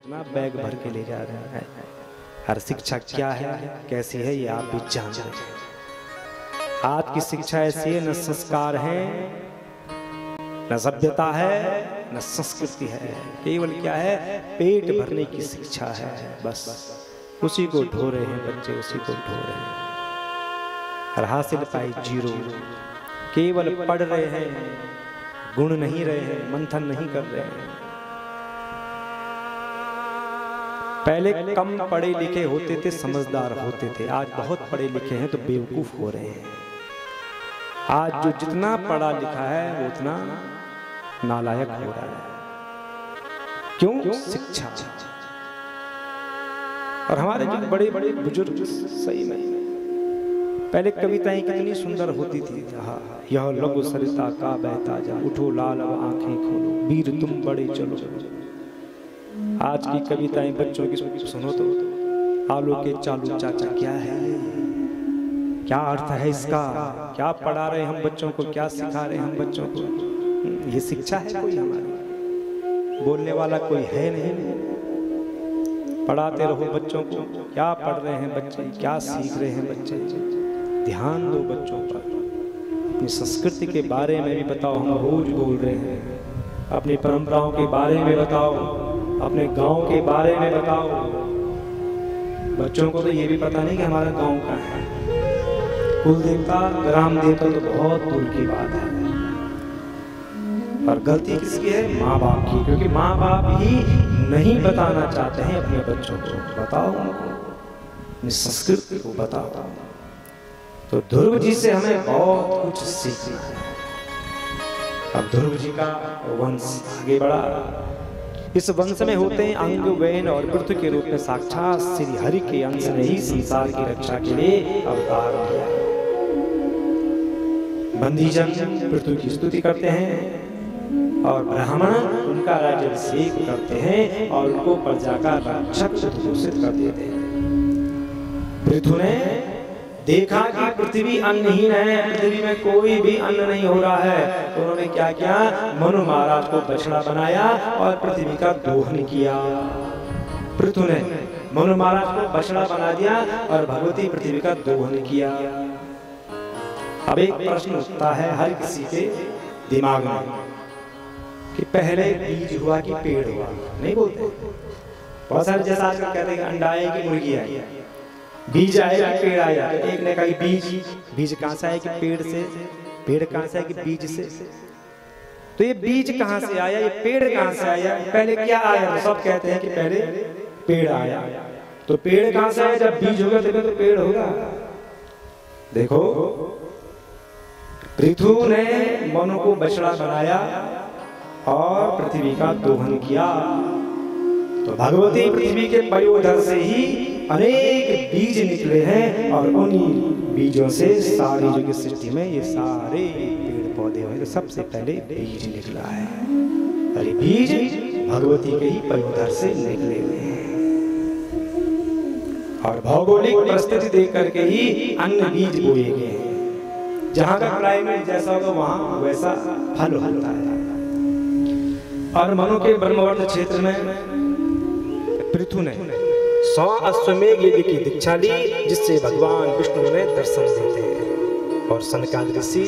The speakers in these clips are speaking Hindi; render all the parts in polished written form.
इतना बैग भर के ले जा रहे हैं। हर शिक्षा क्या है, कैसी है, ये आप भी जान रहे हैं। आज की शिक्षा ऐसी है, न संस्कार है, न सभ्यता है, न संस्कृति है। केवल क्या है, पेट भरने की शिक्षा है। बस उसी को ढो रहे हैं बच्चे, उसी को ढो रहे हैं। हर हासिल पाई जीरो, केवल पढ़ रहे हैं, गुण नहीं रहे हैं, मंथन नहीं कर रहे हैं। पहले कम पढ़े लिखे होते थे, समझदार होते थे। आज बहुत पढ़े लिखे हैं तो बेवकूफ हो रहे हैं। आज जो जितना पढ़ा लिखा है वो उतना नालायक हो रहा है। क्यों? शिक्षा। और हमारे जो बड़े बड़े बुजुर्ग, सही में पहले कविताएं कितनी सुंदर होती थी। यह लघु सरिता का बहता जा, उठो लाल अब आंखें खोलो, वीर तुम बड़े चलो। आज की कविताएं बच्चों की सुनो तो आलू के चालू चाचा क्या है, क्या अर्थ है इसका, क्या पढ़ा रहे हम बच्चों को, क्या सिखा रहे हम बच्चों को। ये शिक्षा है कोई हमारी? बोलने वाला कोई है नहीं। पढ़ाते रहो बच्चों को, क्या पढ़ रहे हैं बच्चे, क्या सीख रहे हैं बच्चे। ध्यान दो बच्चों पर। अपनी संस्कृति के बारे में भी बताओ, हम रोज बोल रहे हैं। अपनी परंपराओं के बारे में बताओ, अपने गांव के बारे में बताओ। बच्चों को तो ये भी पता नहीं कि हमारा गांव कहाँ है। कुल देवता, ग्राम देवता तो बहुत दूर की बात है। और गलती किसकी है? माँ बाप की। क्योंकि माँ बाप ही नहीं बताना चाहते हैं अपने बच्चों को। बताओ उनको, अपनी संस्कृति को बताओ। तो ध्रुव जी से हमें बहुत कुछ सीखना है। अब ध्रुव जी का वंश आगे बढ़ा। इस वंश में होते हैं अंग, वैन और पृथु के रूप में साक्षात श्री हरि के अंश ने ही संसार की रक्षा के लिए अवतार लिया। बंदीजन पृथु की स्तुति करते हैं और ब्राह्मण उनका राज्याभिषेक करते हैं और उनको प्रजा का रक्षक घोषित कर देते हैं। पृथु ने देखा कि पृथ्वी अन्नहीन है, पृथ्वी में कोई भी अन्न नहीं हो रहा है, तो उन्होंने क्या किया? मनु महाराज को बछड़ा बनाया और पृथ्वी का दोहन किया। पृथु ने मनु महाराज को बछड़ा बना दिया और भगवती पृथ्वी का दोहन किया। अब एक प्रश्न उठता है हर किसी के दिमाग में कि पहले बीज हुआ कि पेड़ हुआ? नहीं बोलते। बहुत सारे जैसा आजकल कहते हैं अंडा आया कि मुर्गी आई, बीज आया कि पेड़ आया। एक ने कहा बीज कहां से आया कि पेड़ से, पेड़ कहां से आया कि बीज से। तो ये बीज कहां से आया, ये पेड़ कहां से आया, पहले क्या आया? तो सब कहते हैं कि पहले पेड़ आया। तो पेड़ कहां से आया? जब बीज होगा तभी तो पेड़ होगा। देखो, पृथु ने मनु को बछड़ा बनाया और पृथ्वी का दोहन किया। तो भगवती पृथ्वी के पयोधर से ही अनेक बीज निकले हैं और उन्हीं बीजों से सारी जो की सृष्टि में ये सारे पेड़ पौधे हुए। तो सबसे पहले बीज निकला है और ये बीज भगवती के ही पयोधर से निकले हुए हैं। और भौगोलिक परिस्थिति देख करके ही अन्य बीज बोए गए हैं। जहां का क्लाइमेट जैसा होगा वहां वैसा फल होता है। और मनु के ब्रह्मवर्त क्षेत्र में पृथु ने 100 अश्वमेघ यज्ञ की दीक्षा ली, जिससे भगवान विष्णु ने दर्शन देते हैं और सनकादिक ऋषि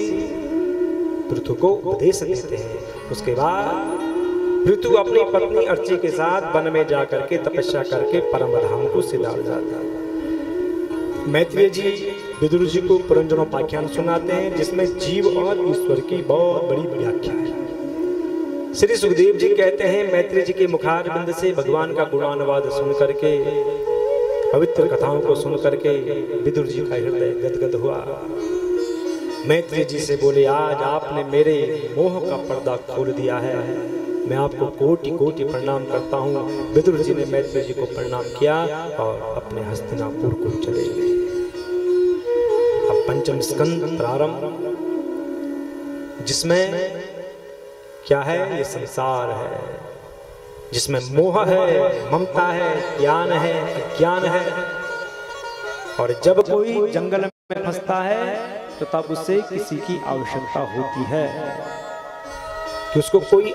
पृथु को उपदेश देते हैं। उसके बाद पृथु अपनी पत्नी अर्ची के साथ वन में जाकर के तपस्या करके परम धाम को सिधार जाता है। मैत्रेय जी विदुर जी को पुरंजनोपाख्यान सुनाते हैं, जिसमें जीव और ईश्वर की बहुत बड़ी व्याख्या है। श्री सुखदेव जी कहते हैं, मैत्रेय जी के मुखारबिंद से भगवान का गुणानुवाद सुन करके, पवित्र कथाओं को सुन करके विदुर जी का हृदय गदगद हुआ। मैत्रेय जी से बोले, आज आपने मेरे मोह का पर्दा खोल दिया है, मैं आपको कोटि कोटि प्रणाम करता हूँ। विदुर जी ने मैत्रेय जी को प्रणाम किया और अपने हस्तिनापुर को चले गए। अब पंचम स्कंद प्रारंभ, जिसमें क्या है? ये संसार है, जिसमें मोह है, ममता है, ज्ञान है, अज्ञान है। और जब कोई जंगल में फंसता है तो तब उसे किसी की आवश्यकता होती है कि उसको कोई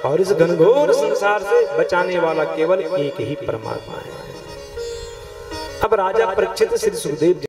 और इस घनघोर संसार से बचाने वाला केवल एक ही परमात्मा है। अब राजा परीक्षित श्री सुखदेव